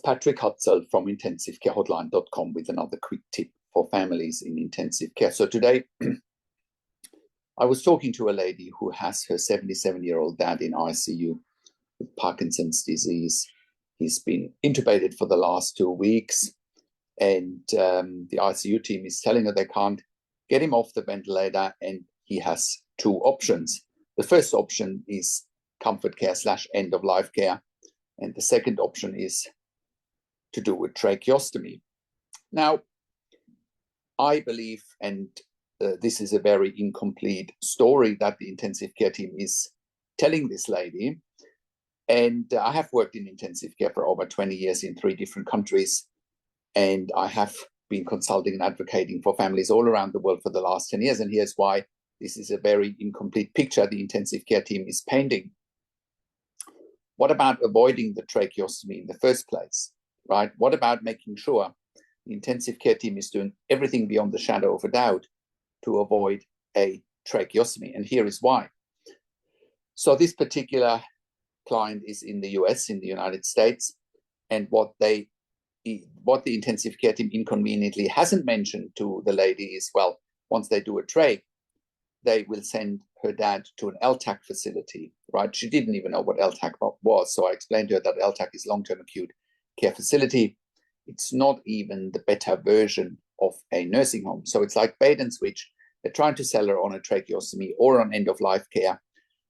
Patrick Hutzel from intensivecarehotline.com with another quick tip for families in intensive care. So today, I was talking to a lady who has her 77-year-old dad in ICU with Parkinson's disease. He's been intubated for the last 2 weeks, and the ICU team is telling her they can't get him off the ventilator, and he has 2 options. The first option is comfort care / end-of-life care, and the second option is to do a tracheostomy. Now, I believe, and this is a very incomplete story that the intensive care team is telling this lady, and I have worked in intensive care for over 20 years in 3 different countries, and I have been consulting and advocating for families all around the world for the last 10 years, and here's why this is a very incomplete picture the intensive care team is painting. What about avoiding the tracheostomy in the first place, right? What about making sure the intensive care team is doing everything beyond the shadow of a doubt to avoid a tracheostomy? And here is why. So this particular client is in the US, in the United States, and what the intensive care team inconveniently hasn't mentioned to the lady is, well, once they do a trach, they will send her dad to an LTAC facility, right? She didn't even know what LTAC was, so I explained to her that LTAC is long-term acute care facility. It's not even the better version of a nursing home. So it's like bait and switch. They're trying to sell her on a tracheostomy or on end-of-life care.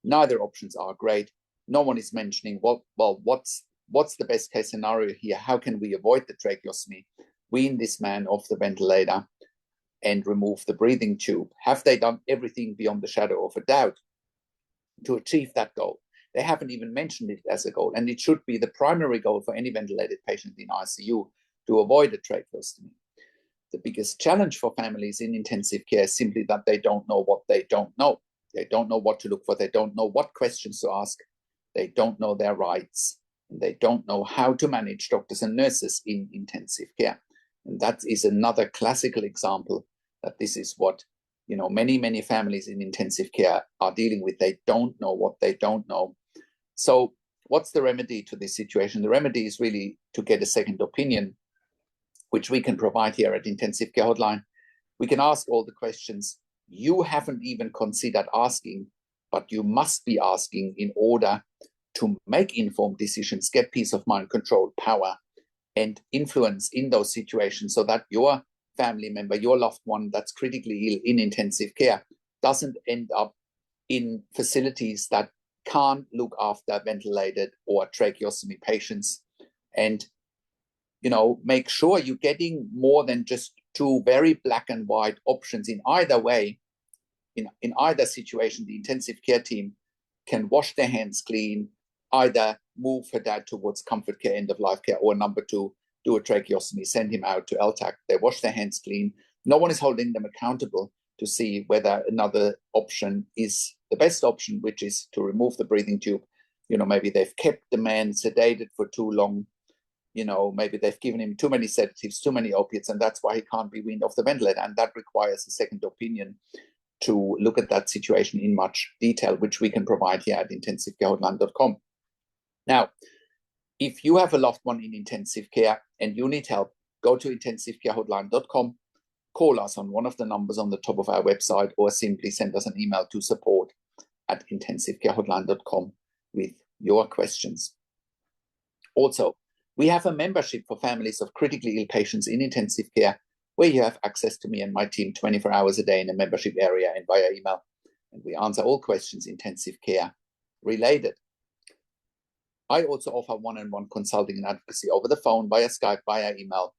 Neither options are great. No one is mentioning, well, what's the best case scenario here? How can we avoid the tracheostomy, wean this man off the ventilator, and remove the breathing tube? Have they done everything beyond the shadow of a doubt to achieve that goal? They haven't even mentioned it as a goal, and it should be the primary goal for any ventilated patient in ICU to avoid a tracheostomy. The biggest challenge for families in intensive care is simply that they don't know what they don't know. They don't know what to look for. They don't know what questions to ask. They don't know their rights, and they don't know how to manage doctors and nurses in intensive care. And that is another classical example that this is what, many families in intensive care are dealing with. They don't know what they don't know. So what's the remedy to this situation? The remedy is really to get a second opinion, which we can provide here at Intensive Care Hotline. We can ask all the questions you haven't even considered asking, but you must be asking in order to make informed decisions, get peace of mind, control, power, and influence in those situations so that your family member, your loved one that's critically ill in intensive care doesn't end up in facilities that can't look after ventilated or tracheostomy patients. And, make sure you're getting more than just 2 very black and white options. In either way, in either situation, the intensive care team can wash their hands clean, either move her dad towards comfort care, end-of-life care, or number 2, do a tracheostomy, send him out to LTAC. They wash their hands clean. No one is holding them accountable to see whether another option is the best option, which is to remove the breathing tube. Maybe they've kept the man sedated for too long. Maybe they've given him too many sedatives, too many opiates, and that's why he can't be weaned off the ventilator. And that requires a second opinion to look at that situation in much detail, which we can provide here at intensivecarehotline.com. Now, if you have a loved one in intensive care and you need help, go to intensivecarehotline.com, call us on one of the numbers on the top of our website, or simply send us an email to support@intensivecarehotline.com with your questions. Also, we have a membership for families of critically ill patients in intensive care, where you have access to me and my team 24 hours a day in a membership area and via email. And we answer all questions intensive care related. I also offer one-on-one consulting and advocacy over the phone, via Skype, via email,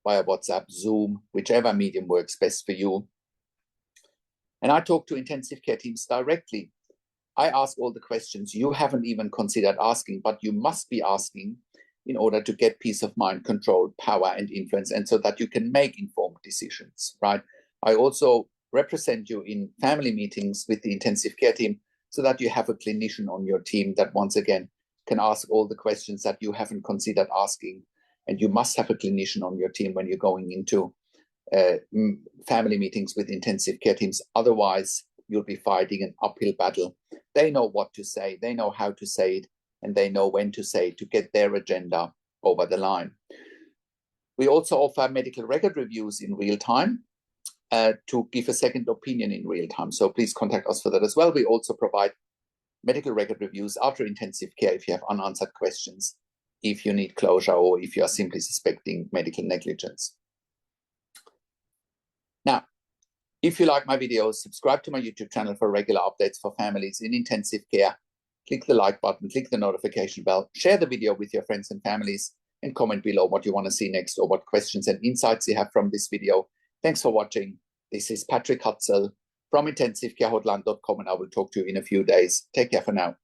via WhatsApp, Zoom, whichever medium works best for you. And I talk to intensive care teams directly. I ask all the questions you haven't even considered asking, but you must be asking in order to get peace of mind, control, power, and influence, and so that you can make informed decisions, right? I also represent you in family meetings with the intensive care team so that you have a clinician on your team that, once again, can ask all the questions that you haven't considered asking. And you must have a clinician on your team when you're going into family meetings with intensive care teams. Otherwise, you'll be fighting an uphill battle. They know what to say, they know how to say it, and they know when to say it to get their agenda over the line. We also offer medical record reviews in real time to give a second opinion in real time. So please contact us for that as well. We also provide medical record reviews after intensive care if you have unanswered questions, if you need closure, or if you are simply suspecting medical negligence. Now, if you like my videos, subscribe to my YouTube channel for regular updates for families in intensive care. Click the like button, click the notification bell, share the video with your friends and families, and comment below what you want to see next or what questions and insights you have from this video. Thanks for watching. This is Patrick Hutzel from intensivecarehotline.com, and I will talk to you in a few days. Take care for now.